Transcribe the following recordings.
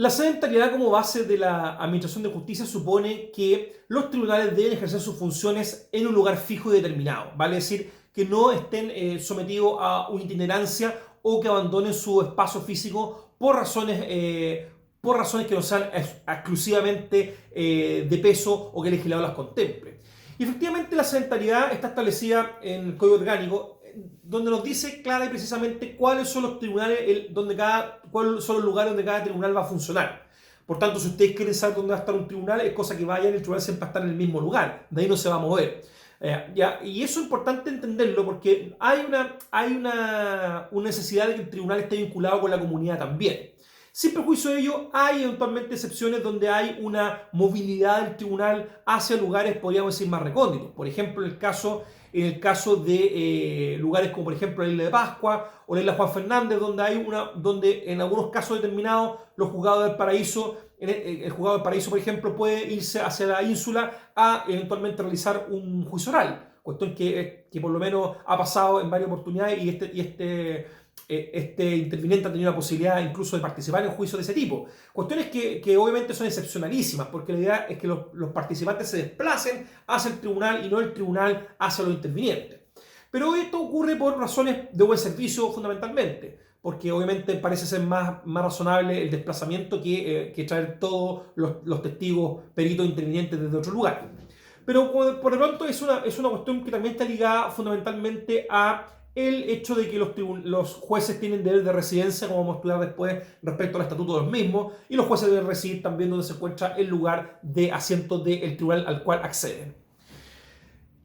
La sedentariedad como base de la administración de justicia supone que los tribunales deben ejercer sus funciones en un lugar fijo y determinado, vale decir, que no estén sometidos a una itinerancia o que abandonen su espacio físico por razones que no sean exclusivamente de peso o que el legislador las contemple. Y efectivamente la sedentariedad está establecida en el Código Orgánico, donde nos dice clara y precisamente cuáles son los tribunales, cuáles son los lugares donde cada tribunal va a funcionar. Por tanto, si ustedes quieren saber dónde va a estar un tribunal, es cosa que vayan, el tribunal siempre va a estar en el mismo lugar, de ahí no se va a mover. Y eso es importante entenderlo porque hay una necesidad de que el tribunal esté vinculado con la comunidad también. Sin perjuicio de ello, hay eventualmente excepciones donde hay una movilidad del tribunal hacia lugares, podríamos decir, más recónditos. Por ejemplo, en el caso de lugares como por ejemplo la isla de Pascua o la isla Juan Fernández, donde en algunos casos determinados los juzgados del paraíso, el juzgado del paraíso, por ejemplo, puede irse hacia la ínsula a eventualmente realizar un juicio oral. Cuestión que por lo menos ha pasado en varias oportunidades y este interviniente ha tenido la posibilidad incluso de participar en juicios de ese tipo. Cuestiones que obviamente son excepcionalísimas, porque la idea es que los participantes se desplacen hacia el tribunal y no el tribunal hacia los intervinientes. Pero esto ocurre por razones de buen servicio fundamentalmente, porque obviamente parece ser más razonable el desplazamiento que traer todos los testigos, peritos, intervinientes desde otro lugar. Pero por lo pronto es una cuestión que también está ligada fundamentalmente a el hecho de que los jueces tienen deber de residencia, como vamos a estudiar después respecto al estatuto de los mismos, y los jueces deben residir también donde se encuentra el lugar de asiento del tribunal al cual acceden.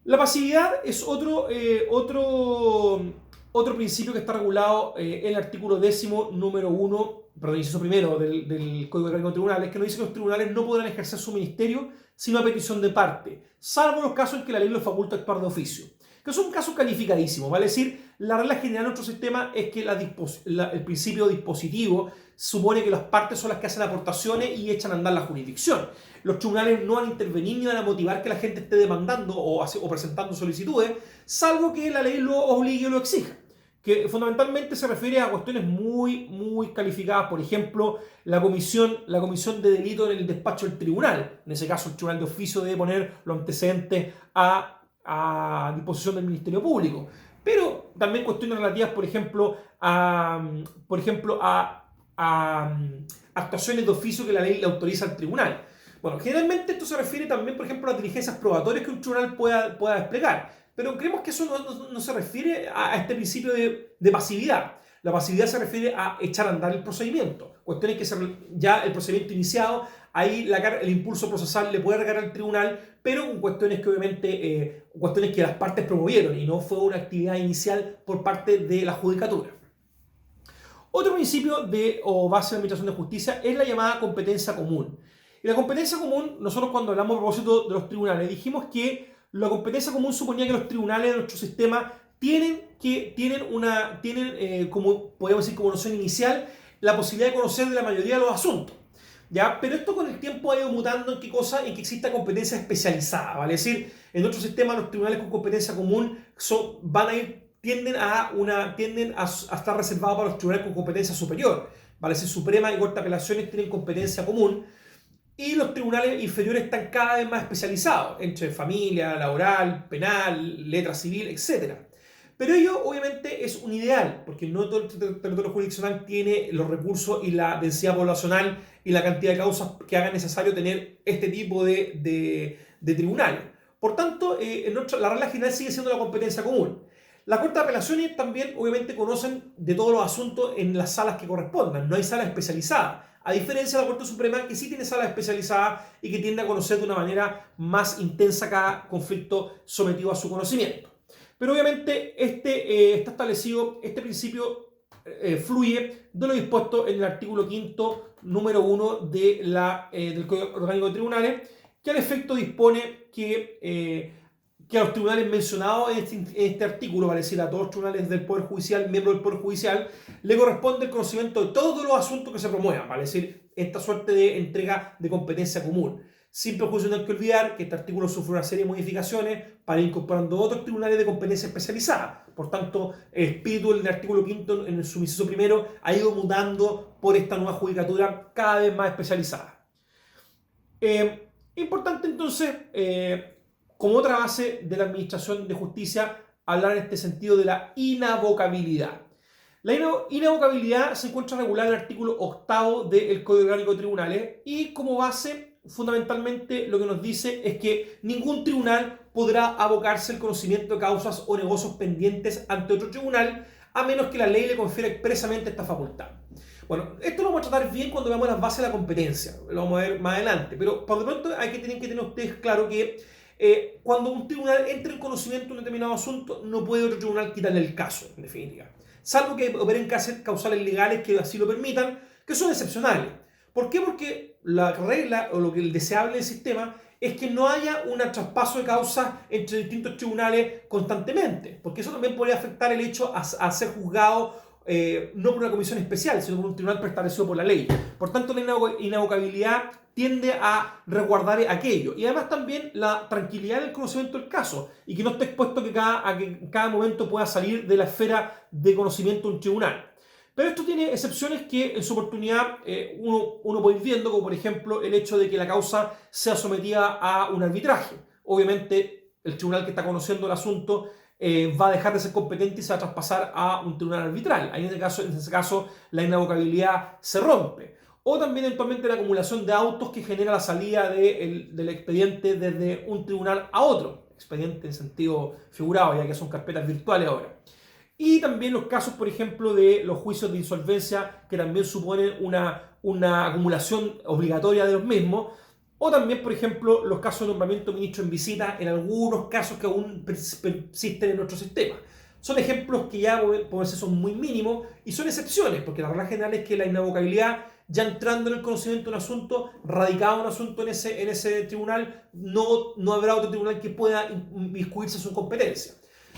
La pasividad es otro principio que está regulado en el artículo 10, número 1, perdón, inciso primero del Código Orgánico de Tribunales, que nos dice que los tribunales no podrán ejercer su ministerio sino a petición de parte, salvo los casos en que la ley los faculta actuar de oficio, que son casos calificadísimos, vale decir, la regla general de nuestro sistema es que el principio dispositivo supone que las partes son las que hacen aportaciones y echan a andar la jurisdicción. Los tribunales no van a intervenir ni van a motivar que la gente esté demandando o presentando solicitudes, salvo que la ley lo obligue o lo exija, que fundamentalmente se refiere a cuestiones muy calificadas, por ejemplo, la comisión de delito en el despacho del tribunal. En ese caso, el tribunal de oficio debe poner los antecedentes a disposición del Ministerio Público. Pero también cuestiones relativas, por ejemplo, a actuaciones de oficio que la ley le autoriza al tribunal. Bueno, generalmente esto se refiere también, por ejemplo, a las diligencias probatorias que un tribunal pueda desplegar. Pero creemos que eso no se refiere a este principio de pasividad. La pasividad se refiere a echar a andar el procedimiento. Cuestiones que ya el procedimiento iniciado, ahí el impulso procesal le puede recargar al tribunal, pero con cuestiones que obviamente, cuestiones que las partes promovieron y no fue una actividad inicial por parte de la judicatura. Otro principio o base de administración de justicia es la llamada competencia común. Y la competencia común, nosotros cuando hablamos a propósito de los tribunales, dijimos que la competencia común suponía que los tribunales de nuestro sistema tienen como podemos decir como noción inicial, la posibilidad de conocer de la mayoría de los asuntos. ¿Ya? Pero esto con el tiempo ha ido mutando en qué cosa, en que exista competencia especializada, ¿vale? Es decir, en nuestro sistema los tribunales con competencia común tienden a estar reservados para los tribunales con competencia superior, ¿vale? Es decir, Suprema y Corte de Apelaciones tienen competencia común y los tribunales inferiores están cada vez más especializados entre familia, laboral, penal, letra civil, etc. Pero ello obviamente es un ideal, porque no todo el territorio jurisdiccional tiene los recursos y la densidad poblacional y la cantidad de causas que hagan necesario tener este tipo de tribunales. Por tanto, la regla general sigue siendo la competencia común. La Corte de Apelaciones también obviamente conocen de todos los asuntos en las salas que correspondan, no hay salas especializadas. A diferencia de la Corte Suprema, que sí tiene salas especializadas y que tiende a conocer de una manera más intensa cada conflicto sometido a su conocimiento. Pero obviamente está establecido, este principio fluye de lo dispuesto en el artículo 5, número 1 del Código Orgánico de Tribunales, que al efecto dispone que a los tribunales mencionados en este artículo, vale decir, a todos los tribunales del Poder Judicial, miembros del Poder Judicial, le corresponde el conocimiento de todos los asuntos que se promuevan, vale decir, esta suerte de entrega de competencia común. Sin perjuicio no hay que olvidar que este artículo sufre una serie de modificaciones para ir incorporando otros tribunales de competencia especializada. Por tanto, el espíritu del artículo 5 en su inciso primero ha ido mutando por esta nueva judicatura cada vez más especializada. Importante entonces, como otra base de la Administración de Justicia, hablar en este sentido de la inavocabilidad. La inavocabilidad se encuentra regulada en el artículo 8 del Código Orgánico de Tribunales y como base, fundamentalmente, lo que nos dice es que ningún tribunal podrá abocarse el conocimiento de causas o negocios pendientes ante otro tribunal, a menos que la ley le confiera expresamente esta facultad. Bueno, esto lo vamos a tratar bien cuando veamos las bases de la competencia, lo vamos a ver más adelante, pero por de pronto tienen que tener ustedes claro que cuando un tribunal entra en conocimiento de un determinado asunto, no puede otro tribunal quitarle el caso, en definitiva. Salvo que operen causales legales que así lo permitan, que son excepcionales. ¿Por qué? Porque la regla o lo que el deseable del sistema es que no haya un traspaso de causas entre distintos tribunales constantemente, porque eso también podría afectar el hecho a ser juzgado no por una comisión especial, sino por un tribunal preestablecido por la ley. Por tanto, la inavocabilidad tiende a resguardar aquello. Y además también la tranquilidad del conocimiento del caso y que no esté expuesto a que en cada momento pueda salir de la esfera de conocimiento de un tribunal. Pero esto tiene excepciones que en su oportunidad uno puede ir viendo, como por ejemplo el hecho de que la causa sea sometida a un arbitraje. Obviamente el tribunal que está conociendo el asunto va a dejar de ser competente y se va a traspasar a un tribunal arbitral. Ahí en ese caso la inavocabilidad se rompe. O también eventualmente la acumulación de autos que genera la salida del expediente desde un tribunal a otro. Expediente en sentido figurado, ya que son carpetas virtuales ahora. Y también los casos, por ejemplo, de los juicios de insolvencia, que también suponen una acumulación obligatoria de los mismos. O también, por ejemplo, los casos de nombramiento de ministro en visita, en algunos casos que aún persisten en nuestro sistema. Son ejemplos que ya por ser son muy mínimos y son excepciones, porque la regla general es que la inavocabilidad, ya entrando en el conocimiento de un asunto, radicado un asunto en ese tribunal, no habrá otro tribunal que pueda inmiscuirse en su competencia.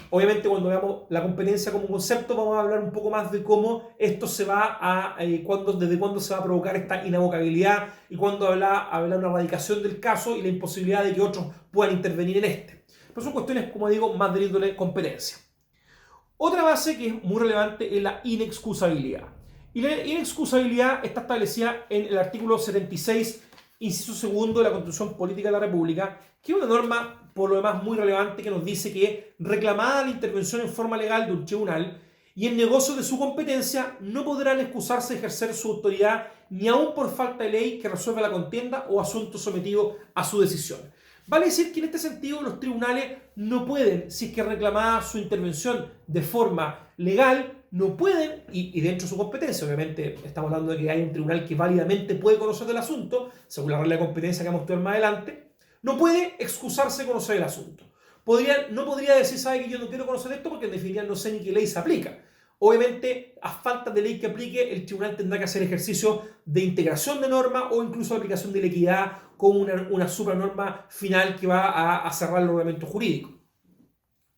Obviamente, cuando veamos la competencia como concepto, vamos a hablar un poco más de cómo esto se va desde cuándo se va a provocar esta inavocabilidad y cuándo habla una radicación del caso y la imposibilidad de que otros puedan intervenir en este. Pero son cuestiones, como digo, más de índole competencia. Otra base que es muy relevante es la inexcusabilidad. Y la inexcusabilidad está establecida en el artículo 76, inciso segundo de la Constitución Política de la República, que es una norma, por lo demás, muy relevante, que nos dice que, reclamada la intervención en forma legal de un tribunal y en negocio de su competencia, no podrán excusarse de ejercer su autoridad ni aun por falta de ley que resuelva la contienda o asunto sometido a su decisión. Vale decir que en este sentido los tribunales no pueden, si es que reclamada su intervención de forma legal, no pueden, y dentro de su competencia, obviamente estamos hablando de que hay un tribunal que válidamente puede conocer del asunto, según la regla de competencia que vamos a estudiar más adelante, no puede excusarse de conocer el asunto. No podría decir, sabe que yo no quiero conocer esto porque en definitiva no sé ni qué ley se aplica. Obviamente, a falta de ley que aplique, el tribunal tendrá que hacer ejercicio de integración de norma o incluso de aplicación de la equidad como una supranorma final que va a cerrar el ordenamiento jurídico.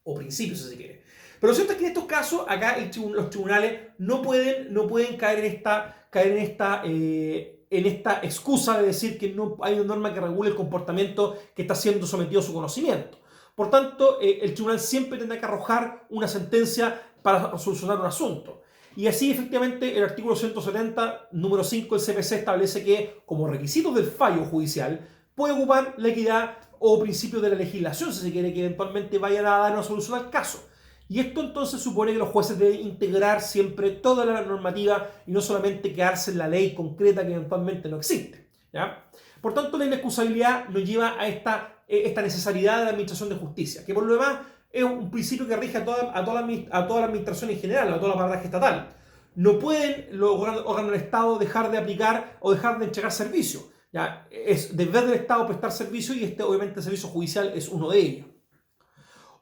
O principios, si se quiere. Pero lo cierto es que en estos casos, acá los tribunales no pueden caer en esta excusa de decir que no hay una norma que regule el comportamiento que está siendo sometido a su conocimiento. Por tanto, el tribunal siempre tendrá que arrojar una sentencia para solucionar un asunto. Y así, efectivamente, el artículo 170, número 5 del CPC establece que, como requisitos del fallo judicial, puede ocupar la equidad o principio de la legislación, si se quiere, que eventualmente vaya a dar una solución al caso. Y esto entonces supone que los jueces deben integrar siempre toda la normativa y no solamente quedarse en la ley concreta que eventualmente no existe, ¿ya? Por tanto, la inexcusabilidad nos lleva a esta necesidad de la administración de justicia, que por lo demás es un principio que rige a toda la administración en general, a toda la aparato estatal. No pueden los órganos del Estado dejar de aplicar o dejar de entregar servicios. ¿Ya? Es deber del Estado prestar servicio y obviamente el servicio judicial es uno de ellos.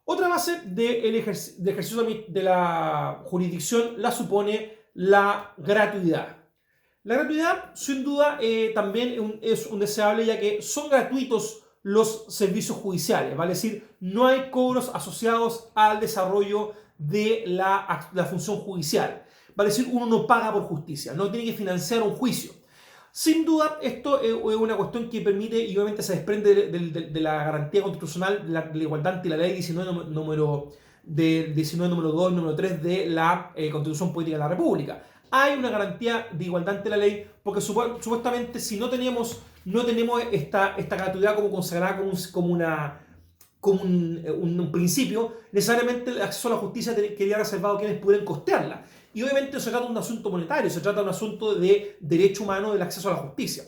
Otra base del ejercicio de la jurisdicción la supone la gratuidad. La gratuidad, sin duda, también es un deseable, ya que son gratuitos los servicios judiciales, ¿vale? Es decir, no hay cobros asociados al desarrollo de la función judicial. Vale decir, uno no paga por justicia, no tiene que financiar un juicio. Sin duda, esto es una cuestión que permite y obviamente se desprende de la garantía constitucional de la igualdad ante la ley 19 número 2, número 3 de la Constitución Política de la República. Hay una garantía de igualdad ante la ley porque supuestamente si no tenemos esta gratuidad como consagrada como un principio, necesariamente el acceso a la justicia quedaría reservado a quienes pudieran costearla. Y obviamente se trata de un asunto monetario, se trata de un asunto de derecho humano del acceso a la justicia.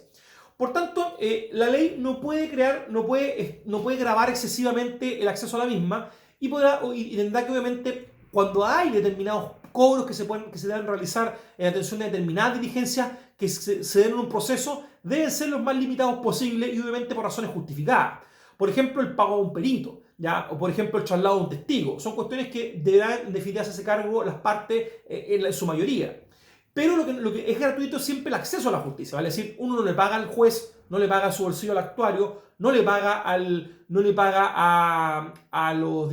Por tanto, la ley no puede gravar excesivamente el acceso a la misma y tendrá que obviamente, cuando hay determinados cobros que se deben realizar en atención a determinadas diligencias que se den en un proceso, deben ser los más limitados posibles y obviamente por razones justificadas. Por ejemplo, el pago a un perito, ¿ya? O por ejemplo, el traslado a un testigo. Son cuestiones que deberán en definitiva hacerse cargo las partes en su mayoría. Pero lo que es gratuito es siempre el acceso a la justicia, ¿vale? Es decir, uno no le paga al juez, no le paga a su bolsillo al actuario, no le paga a los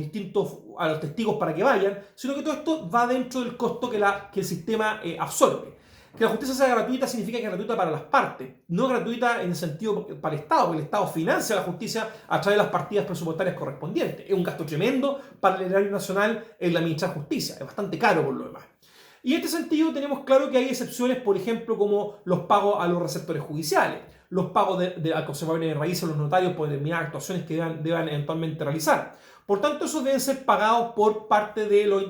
testigos para que vayan, sino que todo esto va dentro del costo que el sistema absorbe. Que la justicia sea gratuita significa que es gratuita para las partes, no gratuita en el sentido para el Estado, porque el Estado financia la justicia a través de las partidas presupuestarias correspondientes. Es un gasto tremendo para el erario nacional en la administrar justicia, es bastante caro por lo demás. Y en este sentido tenemos claro que hay excepciones, por ejemplo, como los pagos a los receptores judiciales, los pagos al conservador de raíces o los notarios por determinadas actuaciones que deban eventualmente realizar. Por tanto, esos deben ser pagados por parte de los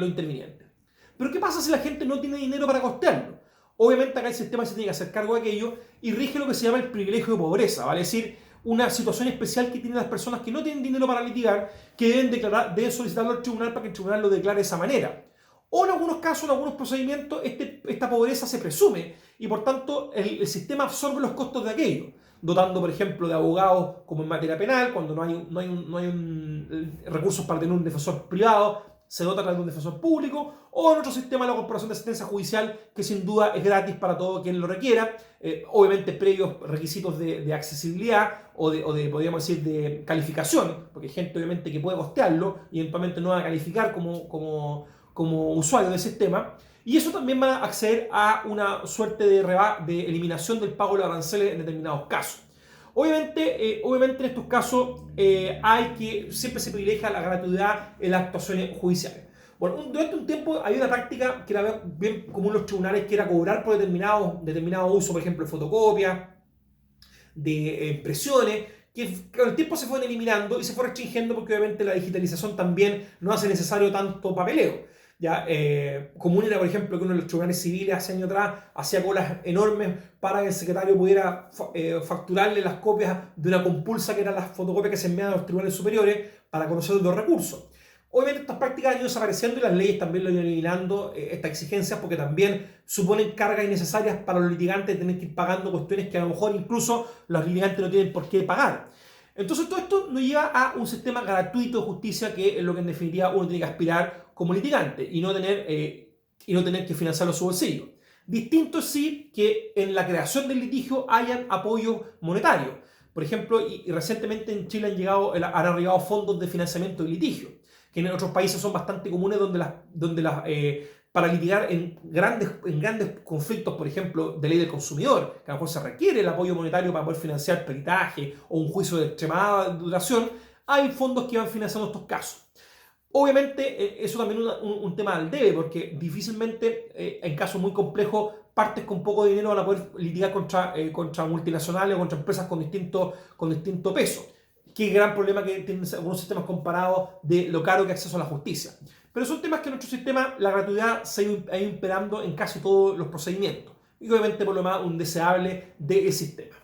intervinientes. Pero ¿qué pasa si la gente no tiene dinero para costearlo? Obviamente acá el sistema se tiene que hacer cargo de aquello y rige lo que se llama el privilegio de pobreza, ¿vale? Es decir, una situación especial que tienen las personas que no tienen dinero para litigar, que deben solicitarlo al tribunal para que el tribunal lo declare de esa manera. O en algunos casos, en algunos procedimientos, esta pobreza se presume y por tanto el sistema absorbe los costos de aquello, dotando, por ejemplo, de abogados como en materia penal, cuando no hay recursos para tener un defensor privado, se dota a través de un defensor público, o en otro sistema de la Corporación de Asistencia Judicial, que sin duda es gratis para todo quien lo requiera, obviamente previos requisitos de accesibilidad podríamos decir, de calificación, porque hay gente obviamente que puede costearlo y eventualmente no va a calificar como usuario del sistema, y eso también va a acceder a una suerte de eliminación del pago de los aranceles en determinados casos. Obviamente en estos casos siempre se privilegia la gratuidad en las actuaciones judiciales. Bueno, durante un tiempo había una práctica que era bien común en los tribunales, que era cobrar por determinado uso, por ejemplo, de fotocopias, de impresiones, que con el tiempo se fueron eliminando y se fue restringiendo porque obviamente la digitalización también no hace necesario tanto papeleo. Ya, común era, por ejemplo, que uno de los tribunales civiles hace años atrás hacía colas enormes para que el secretario pudiera facturarle las copias de una compulsa que eran las fotocopias que se enviaban a los tribunales superiores para conocer los recursos. Obviamente estas prácticas han ido desapareciendo y las leyes también lo han ido eliminando estas exigencias porque también suponen cargas innecesarias para los litigantes de tener que ir pagando cuestiones que a lo mejor incluso los litigantes no tienen por qué pagar. Entonces todo esto nos lleva a un sistema gratuito de justicia, que es lo que en definitiva uno tiene que aspirar como litigante y no tener que financiarlo a su bolsillo. Distinto es sí que en la creación del litigio hayan apoyo monetario. Por ejemplo, y recientemente en Chile han arribado fondos de financiamiento de litigio, que en otros países son bastante comunes para litigar en grandes conflictos, por ejemplo, de ley del consumidor, que a lo mejor se requiere el apoyo monetario para poder financiar peritaje o un juicio de extremada duración, hay fondos que van financiando estos casos. Obviamente, eso también es un tema al debe, porque difícilmente, en casos muy complejos, partes con poco dinero van a poder litigar contra multinacionales o contra empresas con distinto peso. Qué gran problema que tienen algunos sistemas comparados de lo caro que es acceso a la justicia. Pero son temas que en nuestro sistema la gratuidad se ha ido imperando en casi todos los procedimientos. Y obviamente por lo más un deseable del sistema.